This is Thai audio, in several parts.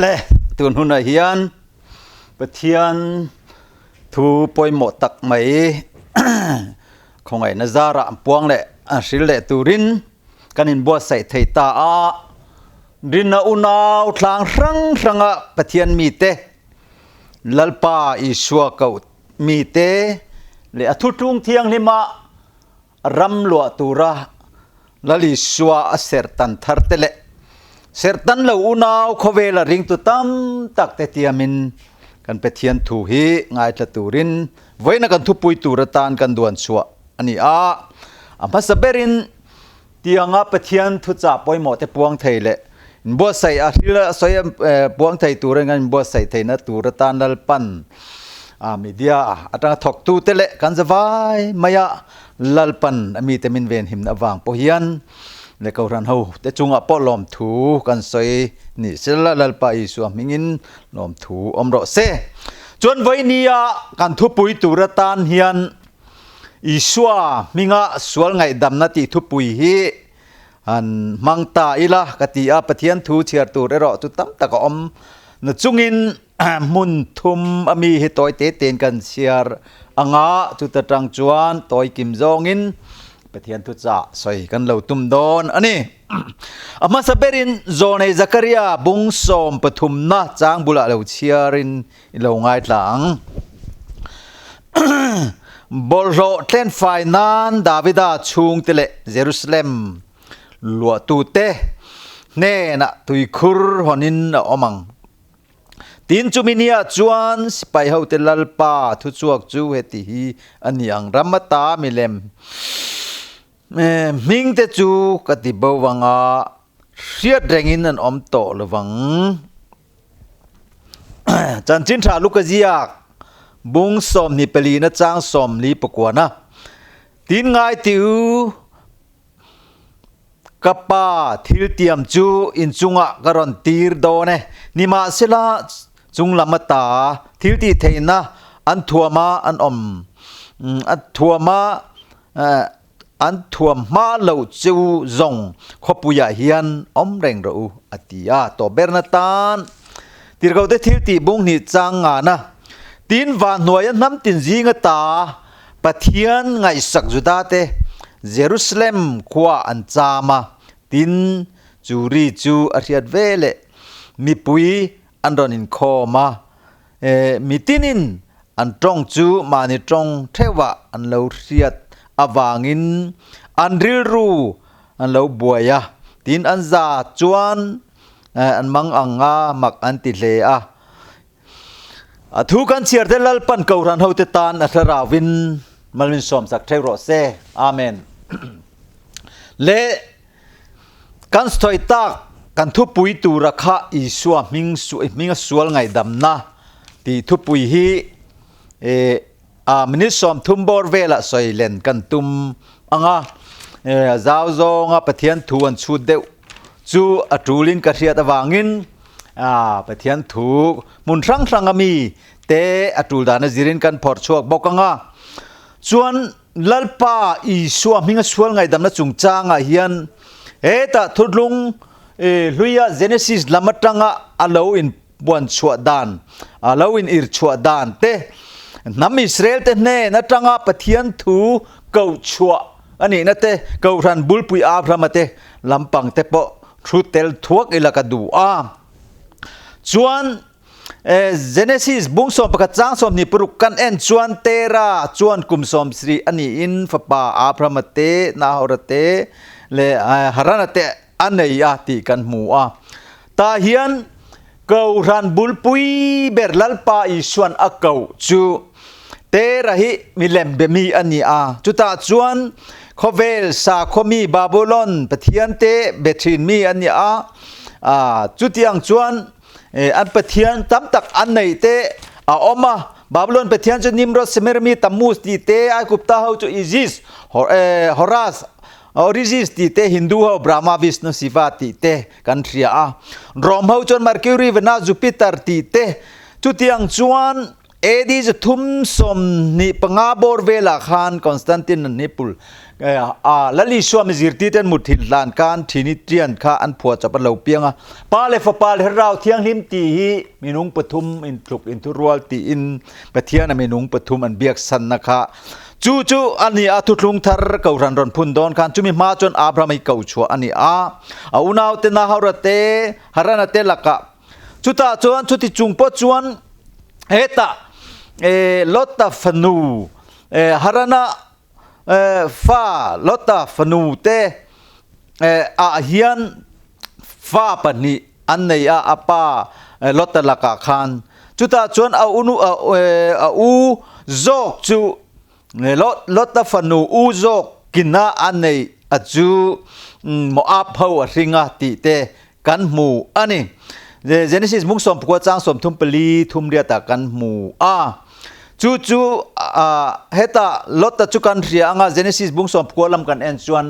และตุนหุนเฮียนปะเทียนทูปอยหมดตักไหมของไอ้นาซาระปวงแหละสิเลตูรินกันอินบัวใส่ไทตารินอุณาวทางรังรังปะเทียนมีเตลัลปาอิชัวเกามีเตเลอทุทุงเทียงลิมารำลัวตูระลลิชัวเสรตันทาร์เตเลเสรตันเลอุณาวขเวลริงตุตัมตักเตติยามินกันปะเทียนทูฮีง่ายตะตูรินไว้นักันทุปุยตูระตานกันดวนชัวอันนี้มาสเบรินเตียงปะเทียนทุจ่าปอยหมดแต่ปวงไทยเลยบัวใส่อาทิละสอยปวงไทยตูเรงกันบัวใส่ไทยนะตูระตานนัลปันมีเดียอัตราถกตูเตเลกันจะไว้มายาลัลปันมีแต่มินเวนหิมนาวางปอฮียนเลกเอารันเฮาแต่จุงปอลอมถูกันสอยนี่เสละลัลปาอิสวามิงินลอมถูอมรอเซจวนไว้นี่กันทุปุยตูระตานเฮียนอิสวามิงะสวลไงดำนาติทุปุยฮีอันมังตาอิละกติอาปะเทียนทูเชียร์ตูเรรอตุตัมตะกอมนจุงินมุนทุมมีฮิตอยเตเตนกันเชียร์อังาตุตะจังจวนตอยกิมจองอินปะเทียนทุจ่าสอยกันเหล่าตุมดอนอันนี้มาสเบรินโซนในซักริยาบุงสมปทุมนะจางบุละเหล่าเชียรินเหล่าง่ายหลังบอลโรเทนไฟนันดาวิดาชุงเตเลเยรูซาเล็มลัวตูเตเน่นะตุยคุรหอนินอมังตีนจุมินียจวนสไปเฮาเตลัลปาทุจวกจูเฮติฮีอันยังรัมตามิเลมมิงเตจูกติบวังอาเสียดแรงอินนันอมโตลวังจันจินทาลุกเจียกบุงสมนิเปลีนะจางสมลีปกวนะตีนง่ายติวกปาทิลเตียมจูอินจุงะกรอนตีร์โดเนนิมาเสลาจุงลำตาทิลตีเทนะอันทัวมาอันอมอันทัวมาเหล่าจูจงขบุยาเฮียนอมเร่งรูอติยาตัวเบรนาตานตีร์เขาได้ทิลตีบุงนิจังงานะตีนวานหน่วยน้ำตินจีงตาปะเทียนไงสักจุดาเตเยรูซาเล็มขวาอันจามาตินจูรีจูอาริยดเวเลมีปุยอันรอนินคอมามีตินินอันตรงจูมานิตรงเทวะอันเลวเรียดอวางินอันริรูอันเลวบัวยาตินอันซาจวนอันมังอังอามักอันติเลอาทุกันเชียร์เดลัลปันเการันเฮาเตตานอัทราวินมัลมินสอมสักเทโรเซอาเมนเลกันสถอยตากกันทุปุยตูราคาอิสวามิงสวลไงดำนะที่ทุปุยฮีมินิสอมทุมบอร์เวละสอยเลนกันตุมอังจาวโซงปะเทียนทูอันชูเดวจูอัตรูลินกระเทียตะวางินปะเทียนทูมุนรังมีเตอัตรูดานจิรินกันพอร์ชวกบอกงชวนลัลปาอิสวามิงสวลไงดำนะจุงจางเฮียนตาทุลุงลุยาเจเนซิสลามัตรังอาลาวินบวนชัวดานอาลาวินอิรชัวดานเตน้ำอิสราเอลเตเน่นัตรังปะเทียนทูเกาชัวอันนี้นัตเตเการันบุลปุยอาพระมาเตลำปังเตปทรูเตลทวกอิลากดูจวนเจเนซิสบุงสมประกาศจางสมนิปรุกันจวนเตระจวนกุมสมสรีอันนี้อินฟปาอาพระมาเตนาฮอรเตเลฮารานเตอันไหนอาติกันหมู่ตาเฮียนเการันบุลปุยเบรลัลปาอิสวนอักเกาจูเตระหิมิเลมเบมีอันนี้จุตาจวนขเวลซาขมีบาบูลอนปะเทียนเตเบทรินมีอันนี้จุดยังจวนอันปะเทียนตั้มตักอันไหนเตออกมาบาบูลอนปะเทียนจะนิมรสเสมรมีตัมมูสตีเตไอกุปตาเฮาจูอิซิสฮอรัสOrigins ti te Hindu ho Brahma Vishnu Shiva ti te kan thria Rom ho chon Mercury Venus Jupiter ti te chu tiang chuan AD จะทุ่มสมนี่ปงาบอร์เวลาคานคอนสแตนตินนี่ปุลละลิชัวมิซิรติเตนมุทิลานการทินิเตียนคาอันผัวจะปะเหลาเปียงปาเลฟปาเลเราเที่ยงลิมตีมีนุงปทุมอินทรุกอินทุรัวตีอินปะเทียนมีนุงปทุมอันเบียกสันนะคะจูอันนี้อาทุลุงทาร์เการันรอนพุนดอนคันจุมีมาจนอาบรามิเกาชัวอันนี้อุณาวเตนาฮาระเตฮารานาเตลักะจุตาจวนจุติจุงปจวนเฮตาลอตตาฟนูฮารานาฟ้าลอตตาฟนูเตอาเฮียนฟ้าปนีอันนี้อาปาลอตตาลักะคันจุตาจวนอูโจกจูลอตตาฟนูอูโจกกินนาอันนี้อจูโมอาบเฮาริงาติเตกันหมูอันนี้เจเนซิสมุงสมปกวจางสมทุมปลีทุมเรียตากันหมูจูเฮตาลอตตาจุกันเรียงเจเนซิสมุงสมปกวลำกันเอ็นจวน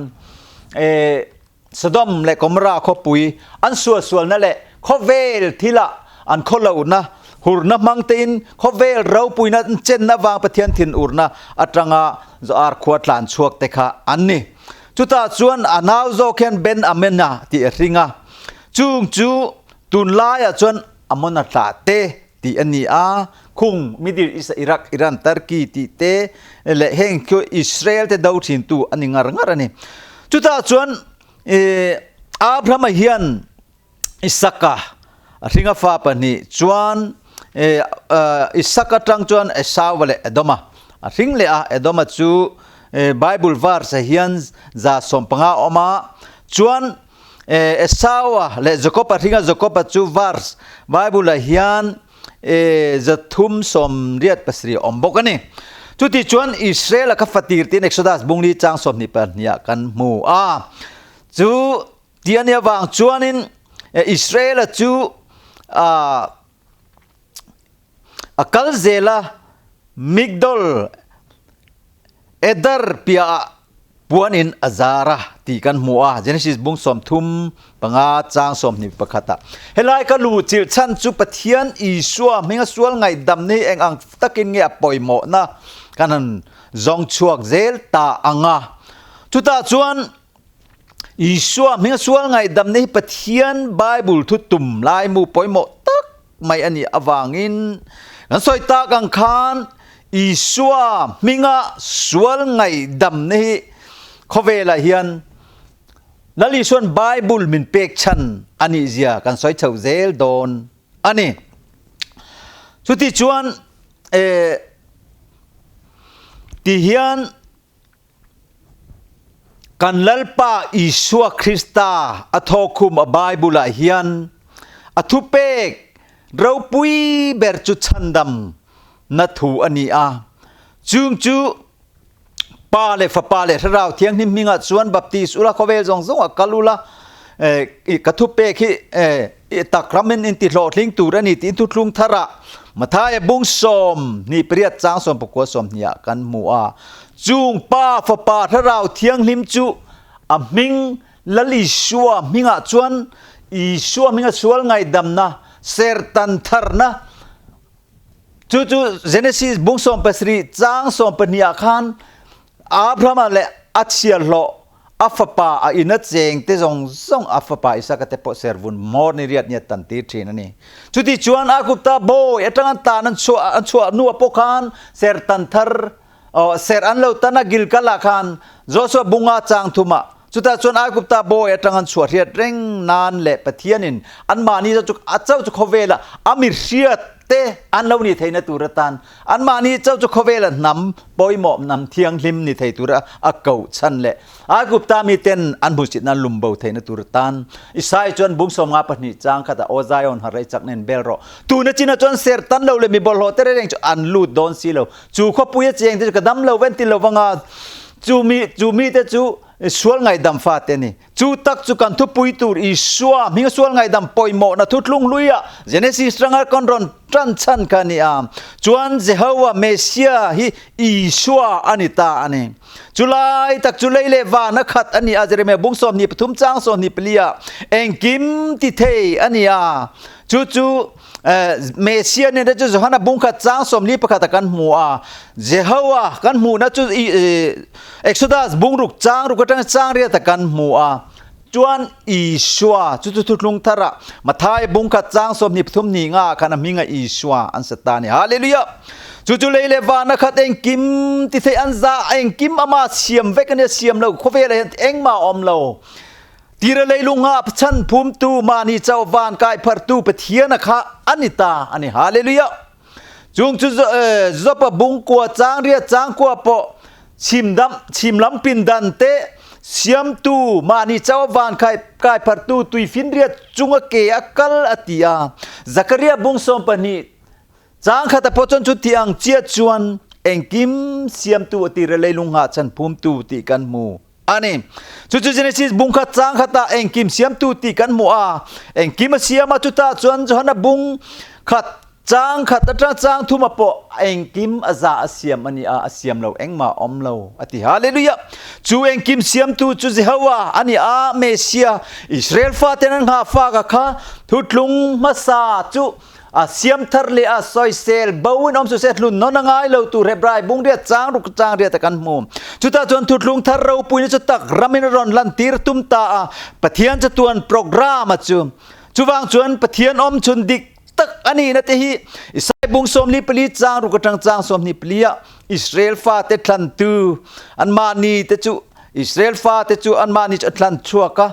สดอมและกมราขปุยอันส่วนนั่นแหละขเวลทีละอันขลาอุนะหูนับมังตินขเวลเราปุยนันเจนนับวางปะเทียนทินอุรนะอัตรังจอาร์ขวดหลานชวกเตคะอันนี้จุตาจวนอนาวโจเคนเบนอเมนะที่ริงจูตุนลายจวนอมนัตาเตที่อันนี้คุงมิดิอิรักอิรันตุรกีที่เตและเฮงคิวอิสราเอลเตดาวทินตูอันนี้งารนี่จุดจวนอาบราฮัมเฮียนอิสการิงาฟ้าปนีจวนอิสกาตรังจวนเอสาวเลเอดอมาริงเลเอดอมาจูไบเบิลวาร์สเฮียนจะสมปังอาอมาจวนเอสาวเลจกบริงาจกบจูวาร์สไบเบิลเฮียนจะทุ่มสมเรียดภาษีอมบกันนี่จุดที่ชวนอิสราเอลกับฟัติรตินเอ็กโซดัสบุงลีจางสมนิปเนียกันหมู่จูเดียนี่วางชวนินอิสราเอลจูกัลเซลามิกดอลเอเดอร์พิอาปวนินอาซาระตีกันหมู่เจเนซิสบุงสมทุ่มปังอาจางสมนิปขตาเฮลัยก็รู้จิตชันจูปะเทียนอิชัวมิงสวลไงดำนี้เองอังตะกินเงียปล่อยหมอนะกันนั้นจงชวกเซลตาอังจุดตาจวนอิชัวมิงสวลไงดำนี้ปะเทียนไบเบิลทุตุ่มลายมูปล่อยหมอตักไม่อันนี้อวางินงั้นสอยตากังคานอิชัวมิงสวลไงดำนี้ขเวลาเฮียนนั่นลิชวนไบเบิลมินเป็กชันอันนี้เสียกันสอยเท่าเซลโดนอันนี้สุดที่ชวนที่เฮียนกันลัลปาอิชัวคริสตาอัทอคุมไบเบิลเฮียนอัทุเป็กเราปุยเบรจุชันดำนัทูอันนี้จูปาเลฟปาเลเราเที่ยงนิมิงะชวนบัพติสอุลาขเวลจงกัลุละกทุเปกิตักรามินอินติโลลิงตูรนิตินทุลุงทาระมาทายบุงสมนี่เปรียดจางสมปกวสมเนี่ยกันมัวจุงปาฟปาเราเที่ยงลิมจูมิงละลิชัวมิงะชวนอิชัวมิงะชวนไงดำนะเซร์ตันทาร์นะจูเจเนซิสบุงสมเปสรีจางสมปนิยาคันอาบราฮัมเลอัจฉริยะอัฟปาอินัดเจงเตจงอัฟปาอิสักเตปเซอร์วุนมอร์นิเรียดเนี่ยตันตีทรีนั่นนี่จุดที่ชวนอากุตาโบยตั้งตานันชัวนัวปกานเซร์ตันทาร์เซร์อันเลวตันกิลกาลาคันโจชัวบุงอาจางทุมาจุดที่ชวนอากุตาโบยตั้งชัวเรียดเร่งนานเละปะเทียนินอันมานี่จะจุกอาเจ้าจุกเวลาอามิรเชียตเตอันเลวนี่ไทยนตุรตันอันมานี่เจ้าจุกเวลานำปอยหมอบนำเทียงลิมนี่ไทยตุระอักเกาชันเละอากุตามีเต็นอันบุจิตนั้นลุมเบาไทยนตุรตันอิสายจวนบุงสมงาปนิจางขัดโอไซออนหาไรจักเนนเบลโรตูนจินจวนเซร์ตันเลวเลยมีบอลโหเตเรงจูอันลูดโดนซีเลวจูขบุยเจงที่จะกระดำเลวเวนติเลวงาจูมีเตจูสวลไงดำฟาเตนี่จูตักจูกันทุปุยตูอิชัวมิงสวลไงดำปอยโมนะทุตลุงลุยะเจเนซิสรังกันรอนทรันชันกันนี่จวนเจฮาวาเมเซียฮิอิชัวอานิตาอันนี้ จุลายตักจุลัยเลวานักขัดอันนี้อาจจะเรียกบุ้งสมนี่ปทุมจ้างสมนี่เปลี่ยเองกิมติเทอันนี้จู่เมเซียเนี่ยจะจะหันบุ้งขัดจ้างสมนี่ประกาศกันหัวเจฮาวากันหัวนะจู่เอ็กโซดัสบุ้งรุกจ้างรุกจ้างจ้างเรียกกันหัวจวนอีชัวจุดลุงทาระมาทายบุงขัดจางสมนิปทุมนิงาขณะมิงอีชัวอันสตานีฮาเลลูยาจุเลยเลวานักขัดเองกิมติเทอันซาเองกิมอามาเสียมเวกันเสียมเราขวเวลเองมาอมเราตีระเลยลุงอาชันภูมิตูมานีเจ้าวานกายพัดตูเปเทียนะคะอันนิตาอันนี้ฮาเลลูยาจุจบบุงกัวจางเรียจางกัวปอชิมลำปินดันเตเสียมตูมานีเจ้าวานกายพัดตูตุยฟินเรียจุงเกอกัลอติยาซักเรียบุงสมปนีจางขัดพอจนจุดที่อังเจียจวนเองกิมเสียมตูตีระเลยลุงหาฉันภูมิตูตีกันมูอันนี้จุดเจเนซิสบุงขัดจางขัดเองกิมเสียมตูตีกันมูเองกิมเสียมาจุดตาจวนจวนบุงขัดจางขัดจางทุมาปอเองกิมอาซาเสียมอันนี้เสียมเราเองมาอมเราอธิฮาเลลูยาจูเองกิมเสียมตูจูเจฮาวาอันนี้เมเซียอิสราเอลฟาเตนันหาฟากะคะทุดลุงมาซาจูเสียมทะเลซอยเซลบ่าวน้อมสุเซตลุนนอนงายเราตูเรบรายบุงเรียจางรุกจางเรียตะกันมุมจุตาจวนทุดลุงทะเราปุยจะตักรามินรอนลันตีรตุมตาปะเทียนจะตวนโปรแกรมจูวางจวนปะเทียนอมชุนดิกตักอันนี้นะที่อิสราเอลบุงสมนิปลีจางรุกจางสมนิปลีอิสราเอลฟาเตทันตูอันมานีเตจูอิสราเอลฟาเตจูอันมานีอัตลันชัวกะ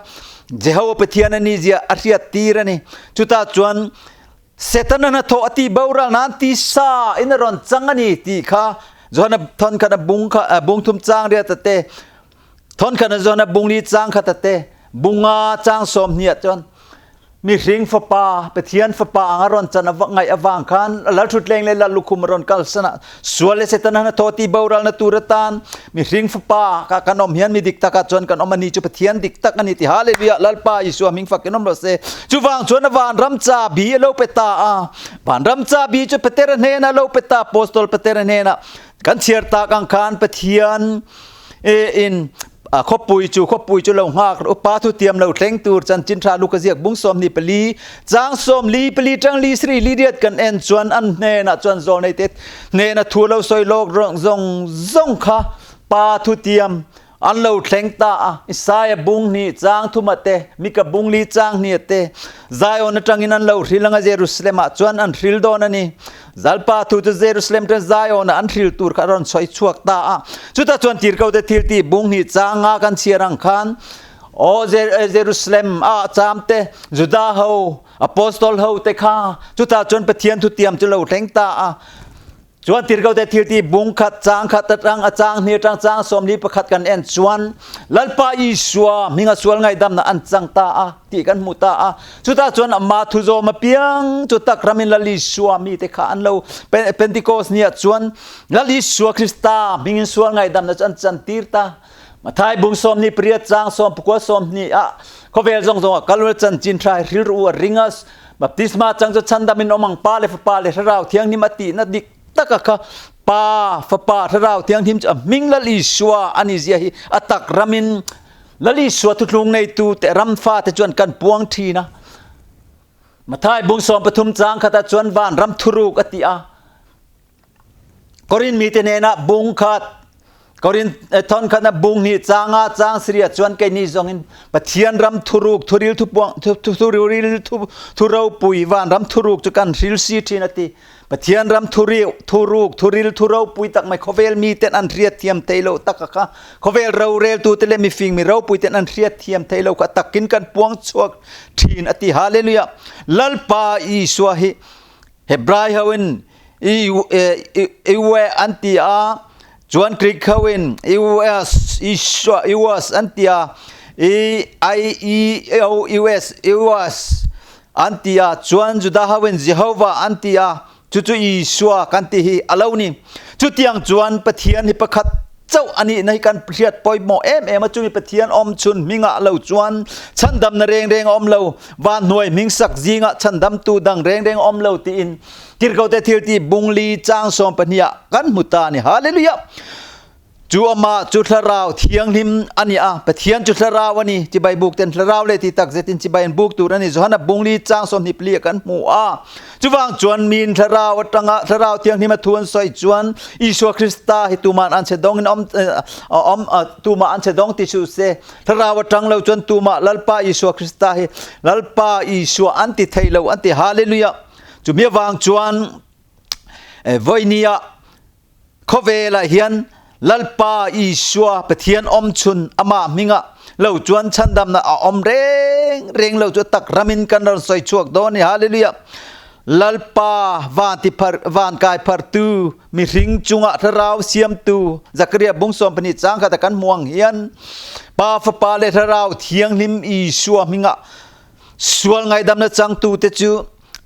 เจฮาวปะเทียนนี่เจียอาริยตีรนี่จุตาจวนเซตันนะโทอติบาวรานันติซาอินรอนจังอันนี้ตีค่ะจวนทอนกันบุงทุมจางเรียตเตทอนกันจวนบุงลีจางขัดเตบุงจางสมเนี่ยจวนมีริงฟ้าป่าเปเทียนฟ้าป่าอารอนจันไงอวางคันแล้วชุดเลงเลยละลุคุมรอนกัลสนะส่วนเลเซตันนะโทติบาวรานะตูรตันมีริงฟ้าป่ากันอมเฮียนมีดิกตะกัดจวนกันอมนีจุเปเทียนดิกตะกันนี่ที่ฮาเลลูยาลัลปาอิสวามิงฟักกันอมรสเซจุวางจวนวานรัมจาบีโลเปตาบานรัมจาบีจุเปเตระเนนะโลเปตาโปสตอลเปเตระเนนะกันเชียร์ตากังคานเปเทียนอินขบปุยจูเราหักอุปาทุเทียมเราเทงตูจันจินทราลูกเสียกบุ้งสมนิปลีจางสมลีปลีจังลีสรีลีเดียดกันเอ็นจวนอันเนนะจวนโซนเต็ดเนนะทัวเราซอยโลกซงค่ะปาทุเทียมอันเราเทงตาอิสายบุ้งนี่จางทุมาเตมิกับบุ้งลีจางนี่เตใจออนจังอินันเราริลังเจรุสเลมจวนอันริลโดนันนี่จัลปาทุเจรุสเลมเตใจออนอันริลตูร์คารอนซอยชวกตาจุดจวนทีร์เขาเตทีร์ตีบุ้งนี่จางกันเชียรังคันโอเจรุสเลมจามเตจุดาเฮาอโปสตอลเฮาเตค่ะจุดจวนเปเทียนทุเทียมจุเราเทงตาจวนทีร์เขาเตทีร์ตีบุ้งขัดจางจางนี่จางสมลีประคัดกันเอ็นจวนลัลปาอิสวามิงสวลไงดำนะอันจังตาตีกันมุตาจุดจวนมาทุโจมาเปียงจุดตักรามินลลิสวามีเตค่ะอันเราเป็นติโกสเนี่ยจวนลลิสวาคริสตามิงสวลไงดำนะอันจันตีร์ตามาทายบุ้งสมนี่เปรียจางสมปุกวสมนี่เขาเวลจงกัลเวจันจินทรายริลรัวริงัสบัพติสมาจังจะชันดามินอมังปาเลเราเที่ยงนิมตินัดดิกตะกะปาฟปาทราวเทียงทิมจะมิงละลิสวาอันนี้เสียหิอตักรามินละลิสวาทุลุงในตูแต่รำฟ้าแต่จวนกันปวงทีนะมาทายบุงสมปทุมจางขัดจวนวานรำทุรุกอติกอรินมีเตเนนะบุงขัดกอรินทอนขัดนะบุงนี่จางเสียจวนไกนี่จงอินปะเทียนรำทุรุกทุริลทุปวงทุริลทุเราปุยวานรำทุรุกจุกันริลซีทีนาทีปะเทียนรำทุริลทุเราปุยตักไม่เขาเวลมีเต็นอันเรียเทียมเทโลตักค่ะเขาเวลเราเรลตูเตเลมีฟิงมีเราปุยเต็นอันเรียเทียมเทโลก็ตักกินกันปวงชวกทีนอติฮาเลลูยาลัลปาอีสวาฮิเฮบรายฮาวินอีเวอันติอาจวนกรีกฮาวินอีเวสอีสวาอีวสอันติอาอีเวสอันติอาจวนจุดาฮาวินเจฮาวาอันติอาจุอีสัวกันที่อาเลวนี่จุดยังจวนปะเทียนฮิปขัดเจ้าอันนี้ในการเพียดปอยหมอมาจุมีปะเทียนอมชุนมิงะเลวจวนฉันดำนเรงอมเลววานหน่วยมิงสักจิงะฉันดำตูดังเรงอมเลวตีอินกิรเขาแต่เทียที่บุงลีจางสมปนิยะกันมุตานี่ฮาเลลูยา จูอมาจุทราวเทียงหิมอันนี้ปะเทียนจุทราวนี่จิใบบุกเต็นทราวเลยที่ตักเซตินจิใบบุกตูนั่นนี่จวนบุงลีจางสมนิเปลียกันหมู่จุวางจวนมีนทราวตังทราวเทียงหิมทวนซอยจวนอิสวคริสตาหิตุมานอันเชดงตูมาอันเชดงติชูเซทราวตังเราจวนตูมาลัลปาอิสวคริสตาหิลัลปาอิสวอันติไทยเราอันติฮาเลลูยาจุมีวางจวนไวเนียขเวลาเฮียนลัลปาอีชัวปะเทียนอมชุนอามามิงะเราจวนชันดำนะอมเร่งเราจวตักรามินกันเราใส่ชวกโดนี่ฮาเลลูยาลัลปาวานที่วานกายพัรตูมีริงจุงะทราวเสียมตูจักเรียบุงสมปนิจางคตะกันม่วงเฮียนปาฟปาเลทราวเทียงลิมอีชัวมิงะสวลไงดำนะจังตูเตจู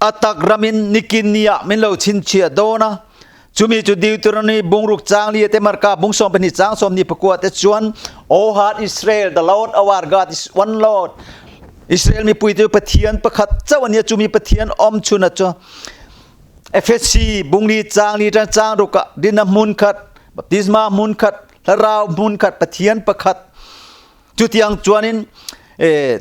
อัตักรามินนิกินเนียมินเราชินเชียโดนะจุมีจุดิวตรนีบุงรุกจางลีเตมารกาบุงสมปนิจางสมนิปกวดเตจวนโอฮาร์อิสราเอล the Lord our God is one Lord อิสราเอลมีปุยตัวปะเทียนประคัดเจ้าวันนี้จุมีปะเทียนอมชุนจ้ะเอฟเอซีบุงลีจางลีจางรุกะดินามุนขัดบัพติศมามุนขัดละราวมุนขัดปะเทียนประคัดจุดยังจวนิน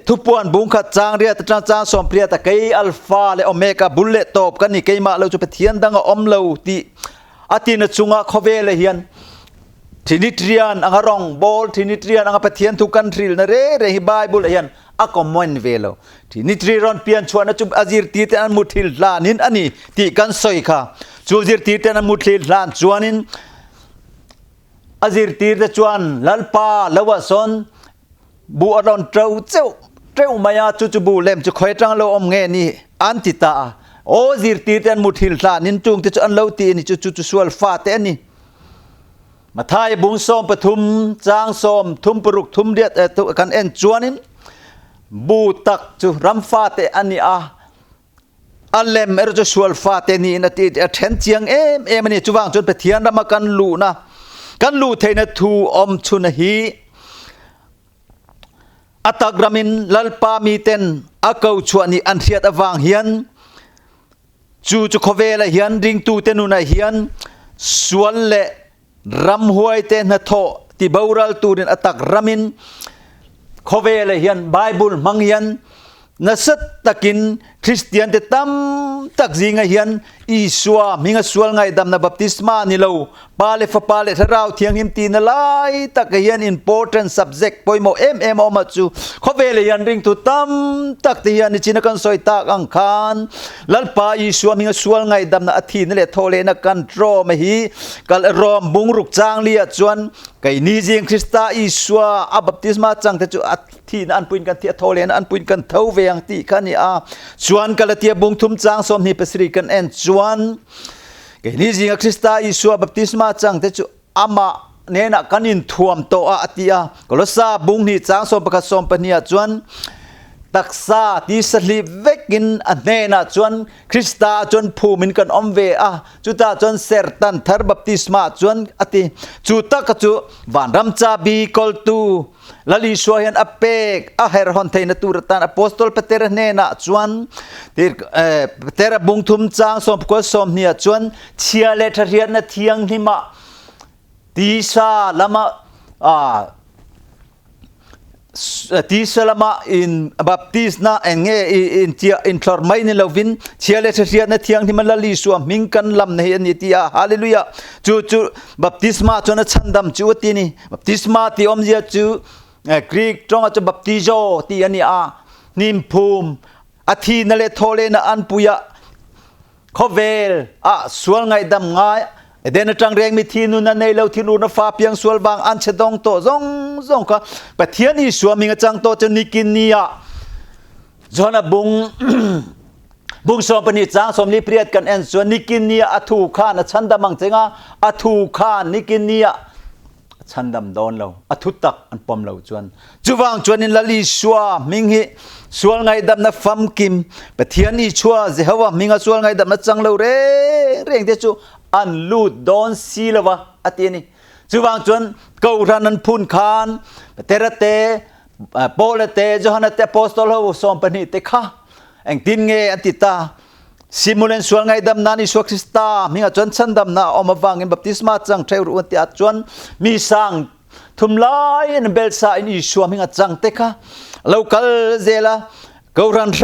ทุปวนบุงขัดจางเรียตจางสมเปรียตะเกยอัลฟาและโอเมก้าบุลเลตอบกันนี่เกยมาเราจะปะเทียนดังอมเราที่อาทินจุงะขเวลเฮียนทินิตรียนอังรองบอลทินิตรียนอังปะเทียนทุกันทริลนะเรฮิบายบุลเฮียนอะคอมมอนเวลทินิตรีรอนเปียนชวนจุบอาซิรตีเตอันมุทิลลานินอันนี้ที่กันสอยค่ะจูซิรตีเตอันมุทิลลานชวนินอาซิรตีเตชวนลัลปาลวะซอนบูอรอนเจ้ามายาจุบูเลมจะคอยจังเราอมเงนี่อันติตาโอซิรตีเตอันมุทิลลานินจุงจะอันเลวตีนี่จุสวลฟาเตนี่มาทายบุงสมปทุมจางสมทุมปรุกทุมเดียดกันเอ็นจวนินบูตักจุรัมฟาเตอันนี้อัลเลมจะสวลฟาเตนี่นะที่เทนเจียงนี่จุวางจนไปเทียนรำกันลูนะกันลูเทนทูอมชุนฮีอัตกรามินลัลปามีเตนอาเกาชวนีอันเทียดวางเฮียนจุขเวลเฮียนริงตูเตนุนเฮียนสวลเลรำหวยเตนโทที่บารัลตูรินอัตักรามินขเวลเฮียนไบเบิลมังเฮียนนัสตะกินคริสเตียนเตตัมตักจิงเฮียนอีสวามิงสวลไงดำนาบัพติสมานิโลปาเลฟปาเลทราวเทียงหิมตีนลายตักเฮียน important subject ปอยโมโมมาจูขเวลเฮียนริงตุตัมตักเฮียนนิจินกันสอยตักอังคารลัลปาอีสวามิงสวลไงดำนาอธินเลโทเลนกันโรมฮีกัลรอมบุงรุกจางเลียจวนไกนิจิงคริสตาอีสวาอับัพติสมาจังแต่จูอธินอันปุยกันเทียโทเลนอันปุยกันเทวเวียงตีขันนี่จวนกัลเทียบุงทุมจางสมนิปสริกันเอ็นจวนไกนิจิงคริสตาอีสวาบัพติสมาจังแต่จูอามาเนนักกันินทวมโตอาติยากลสาบุงนี่จางสมประกสมปนียจวนตักษาที่สลีเวกินอันเนนัจวนคริสตาจวนภูมินกันอมเวจุตาจวนเซร์ตันทาร์บัพติสมาจวนอติจุตากจุวันรัมจาบีกอลตูลลิสวายันอเปกเฮรฮอนเทนตูรตันอโปสตอลเปเตระเนนัจวนเตระบุงทุมจางสมประกสมเนี่ยจวนเชียเลทเรียนเทียงหิมะตีซาลามาที่สลามาอินบัพติสนาเองอินทอร์ไม่ในลวินเชียเลเทียนเทียงที่มันละลิสวมมิงกันลำในนี่ที่ฮาเลลูยาจูบัพติสมาจนฉันดำจูที่นี่บัพติสมาที่อมเจียจูกรีกตรงจะบัพติโจที่อันนี้นิมพูมอาทินเลโทเลนอันปุยะขเวลสวลไงดำง่ายเดนจังเรียงมีทีนุนันในเราทีนุนฟ้าเพียงสวลบางอันเชดงโตซงค่ะปะเทียนี่สวมิงจังโตจะนิกินนียจวนบุงสมปนิจางสมนิเปรียดกันเอ็นส่วนนิกินนียอทูขานฉันดำมังเจงอทูขานนิกินนียฉันดำโดนเราอทุตักอันปอมเราจวนจูวางจวนนิลลิสวามิงฮิสวลไงดำนัฟัมกิมปะเทียนี่ชัวเจฮาวามิงสวลไงดำนัจังเราเร่งเดจูอันลูดโดนซีลวะอตินี่จูวางจวนเกาทันันพูนคานเตระเตโปเลเตจฮันเตโปสตอลฮาวสอมปนิเตคะเอ็งตินเงอันติตา simulen sual ngai dam na ni Yesu Krista minga chon chan dam na omawangin baptisma chang theu ru ti achon mi sang thumlai en belsa in Yesu minga chang teka local zela gauran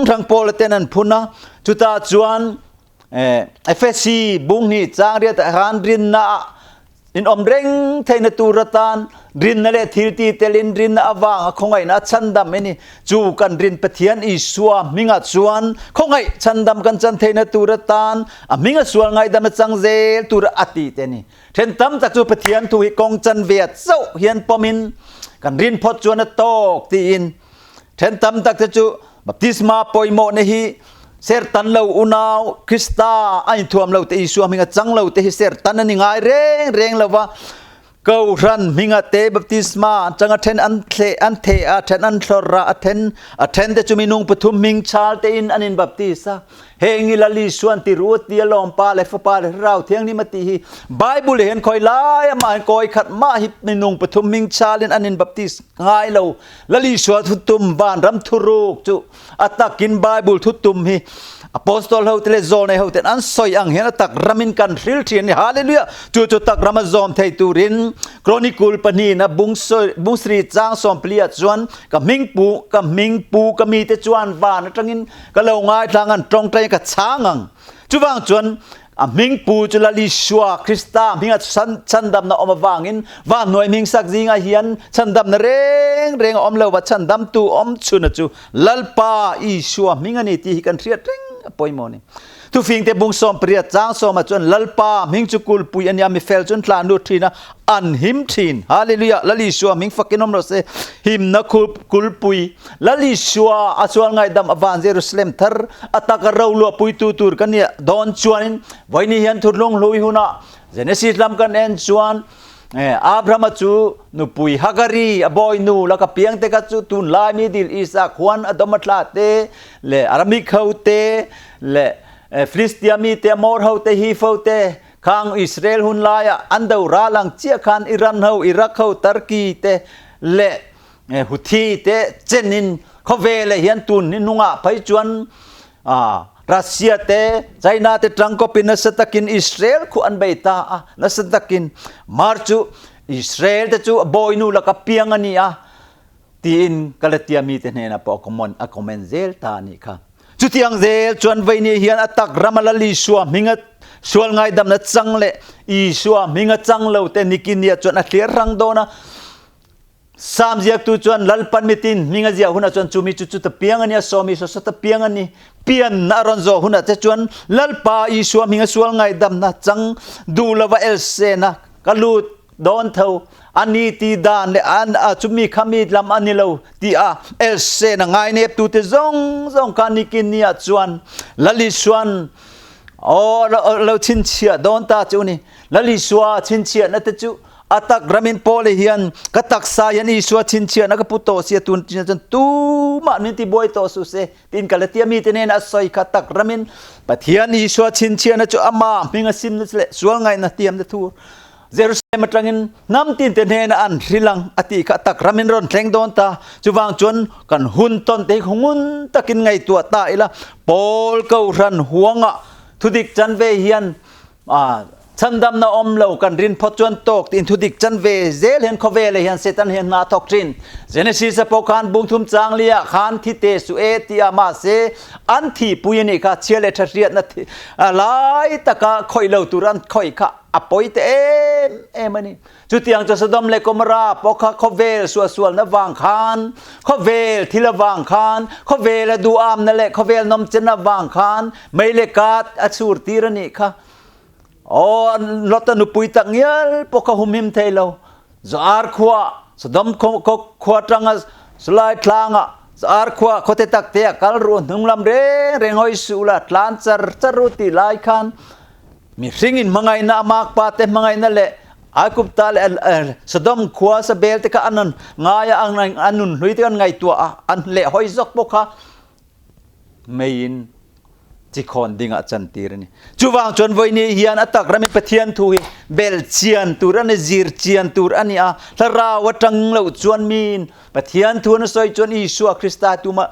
rang politenan phuna chuta chuan FSC bung ni chang ria ta han rin na in omreng theina turatan rin na le thilti telin rin na awang khongai na chandam eni chu kan rin pathian Isua minga chuan khongai chandam kan chan theina turatan a minga sual ngai dam changzel tur ati teni then tam tak chu pathian tu hi kong chan viat so hian pomin kan rin phot chuan a tok ti in then tam tak chu baptisma poimo ne hi ser tan lo unaw Krista ai thuam lo te Isua minga chang lo te hi ser tan ani ngai reng lawa câu ran minga te baptisma changa then an the a then an thora a then te chuminung pathum ming chal te in anin baptisa hengi lali suan ti ruat dia lom pa le fa pa le rau thiang ni mati hi bible hen khoi lai ma koi khat ma hi minung pathum ming chal in anin baptis ngai lo lali suat thutum ban ram thuruk chu atakin bible thutum hi apostol ho tele zone ho ten an soi ang hen atak ramin kan ril thin hallelujah chu tak ramazom thei turin chronicle pani na bung sri chang som plia chuan ka ming pu ka mi te chuan van atangin ka lo ngai thangan tong tai ka changang chuwang chuan a ming pu chula li shwa Krista minga chandam na omawangin wa noi ming sak jinga hian chandam na reng om lo wa chandam tu om chuna chu lalpa I shwa minga ni ti kan thriat reng poimoni tu fing te bung som priya chang som a chon lalpa ming chukul pui anya mi fel chon tlan nu thina an him thin hallelujah lali shwa ming fakinom ro se him na kul pui lali shwa achwal ngai dam avan Jerusalem thar ataka rawlo pui tu tur kan ya don chuanin voini hian thurlong loi huna Genesis lam kan en chuan Abraham chu nu pui Hagari aboy nu laka piang te ka chu tun lai mi dil Isaac Juan adomatla te le Aramik hote le Philistia mi te Amor hote hi fote khang Israel hun laya andau ralang chia khan Iran ho Iraq ho Turkey te le Houthi te chenin khove le hian tun ni nunga phai chuan Russia te China te trangkopin na satakin Israel ku an baita na satakin marchu Israel te chu boy nu laka piang ani tin Galatia mi te na po common zel ta ni kha chu tiang zel chuan veini hian atak ramalali suwa minga sual ngai dam na changle Isua minga changlo te nikinia chuan a clear rang dona sam jiak tu chuan lalpan mitin minga jia huna chuan chumi chu ta piang ania somi so ta piang ani pian na ronzo huna te chuan lalpa Isua minga sual ngai dam na chang dulawa else na kalut don tho ani ti dan le an chumi khami lam anilo ti else na ngai nep tu te zong kanikinia chuan lali suan lo chin chia don ta chu ni lali swa chin chia na te chu atak ramin pole hian katak sa yan Isua chin chia na ka puto sia tun chin tu ma min ti boy to su se tin Galatia mi tenen asoi katak ramin pathian Isua chin chia na chu ama minga sim na le sual ngai na tiam de thu Jerusalem atangin nam tin ten hen an rilang ati katak ramin ron thleng don ta chuwang chun kan hun ton te khungun takin ngai tua ta ila pol ko ran huanga thudik chanve hian chandam na omlo kan rin phot chuan tok tin thudik chanve zel hen khove le hian setan hen na thok trin Genesis apokhan bungthum changlia khan thi te su e ti ama se an thi puyani kha chele thriat na lai taka khoilo turan khoi kha apoi te emani chutiang cha Sodom le Gomora pokha khove sual na wang khan khove thila wang khan khove la duam na le khove nom chena wang khan meile kat achur tirani kha lota nu pui tak ngial poka humim thailo zar khwa Sodom khwa tanga slai thlanga zar khwa khote tak te kal ru nunglam reng hoi sula tlan charuti lai khan mi ringin mangai na mak pa te mangai na le akup tal Sodom khwa sa bel te ka anan ngaya ang anun hui te kan ngai tua an le hoi zok poka mein chi khon dinga chantir ni chuwang chon voini hian atak ramin pathian thu hi เบลเจียนตูรันจีรเจียนตูรันนี่อาทราวตังเลวจวนมีนปะเทียนทวนซอยจวนอิสุคริสตาตุมา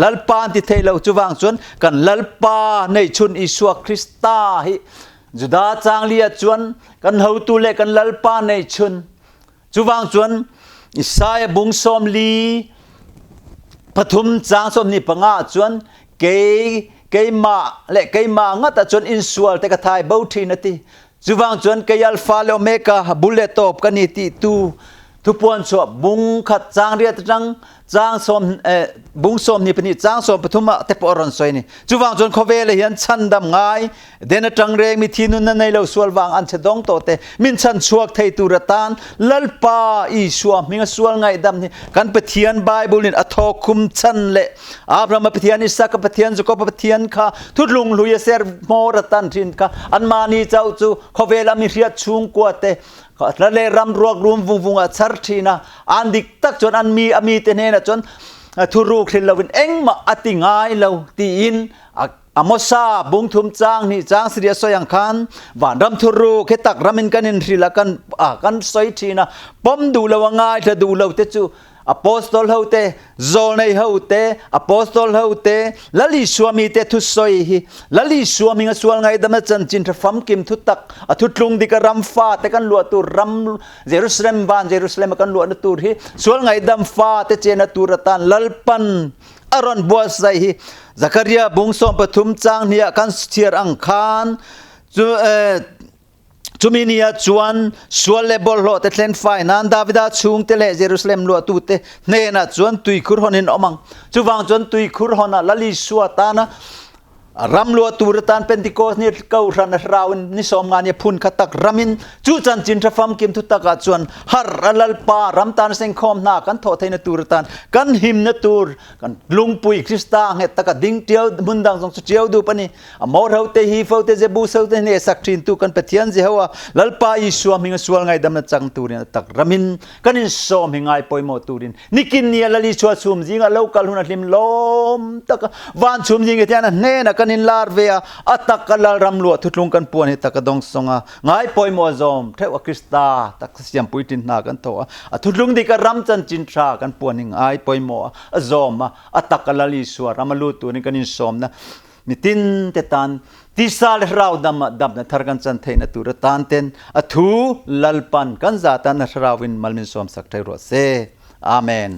ลัลปานที่เทเลวจุวางจวนกันลัลปาในชุนอิสุคริสตาฮิจุดาจางเลียจวนกันเฮาตุเลกันลัลปาในชุนจุวางจวนอิสายบุงสมลีปฐุมจางสมนิปงาจวนเกยมาและเกยมางัดจวนอินสัวแต่กะทายเบาทีนาทีจุวางจวนเกยอัลฟาเลโอเมกาบุลเลตอบกันนี่ที่ทุปวนสวบุงขัดจางเรียตจังจางสมบุงสมนี่ปนิจางสมปฐุมเตปอรอนซอยนี่จุวางจวนเขาเวลเฮียนชันดำง่ายเดนจังเรงมีทีนุนในเราสวลวางอันเชดงโตเตมินชันสวกไทยตุรตานลัลปาอีสวมิงสวลไงดำนี่กันปะเทียนไบเบิลนี่อทอคุมชันเลอาบรามปะเทียนอิสากปะเทียนจุกปะเทียนค่ะทุดลุงลุยเซอร์มอรตันทินค่ะอันมานีเจ้าจูเขาเวลามีเรียดชุงกว่าเตละเลรำรวกรวมวงอัศรทีนะอันดิกตักจนอันมีเตเนนะจนทุรูครินเราเป็นเอ็งมาอติงายเราตีอินอมซาบุงทุมจางนี่จางเสียสยังคันวานรำทุรูเคตักรามินกันอินทีละกันสอยทีนะปมดูเราง่ายถ้าดูเราเตจูอโปสตอลเฮาเตโซในเฮาเตอโปสตอลเฮาเตละลิสวามีเตทุสอยฮิละลิสวามีงสวลไงดำจันจินทฟัมกิมทุตักทุตลุงดิกรัมฟาเตกันลัวตูรัมเยรูซาเล็มบานเยรูซาเล็มกันลัวนตูฮิสวลไงดำฟาเตเจนตูรตันลัลปันอารอนบัวไซฮิซักริยาบุงสมปฐุมจางเนียกันเชียร์อังคารจุมินียจวนสวลเลบอลโลเตเลนไฟนันดาวิดาชุงเตเลเยรูซาเล็มลัวตูเตเนนะจวนตุยคุรฮอนินอมังจุวางจวนตุยคุรฮอนะลลิสวตานะรัมลัวตูรตานเป็นติโกสนี่เการันราวินนิสอมงานยพุนขัตักรามินจูจันจินทฟัมกิมทุตักจวนฮาร์ลัลปารัมตานเซงคอมนากันโทเทนตูรตานกันหิมนตูรกันลุงปุยคริสตาเฮตตะกดิ้งเตียวมุนดังสงสุเจียวดูปนี่มอร์เฮาเตฮีเฟาเตเจบูเซาเตเนสักทินตูกันเปเทียนเจฮวาลัลปาอิสวามิงสวลไงดำนจังตูรินตักรามินกันอินซอมหิงไอปอยโมตูรินนิกินเนียลลิชวซุมจิงะเลวกัลหุนลิมลมตะกวานซุมจิงเตียนะเนนะกันอินลาร์เวียอัตตะกลรำลัวทุลุงกันปวนตะกดงสงะง่ายปอยมัวซอมเทวคริสตาตักเสียมปุยตินนากันโตทุลุงดิกรำจันจินทรากันปวนง่ายปอยมัวซอมอัตตะกลลิสวรำลูตัวนี้กันอินซอมนะมิตินเตตันทิสาลราวดัมนะทารกันจันเทนตุรตันเตนอทูลัลปันกันซาตันราวินมัลมินซอมสักไทโรเซอาเมน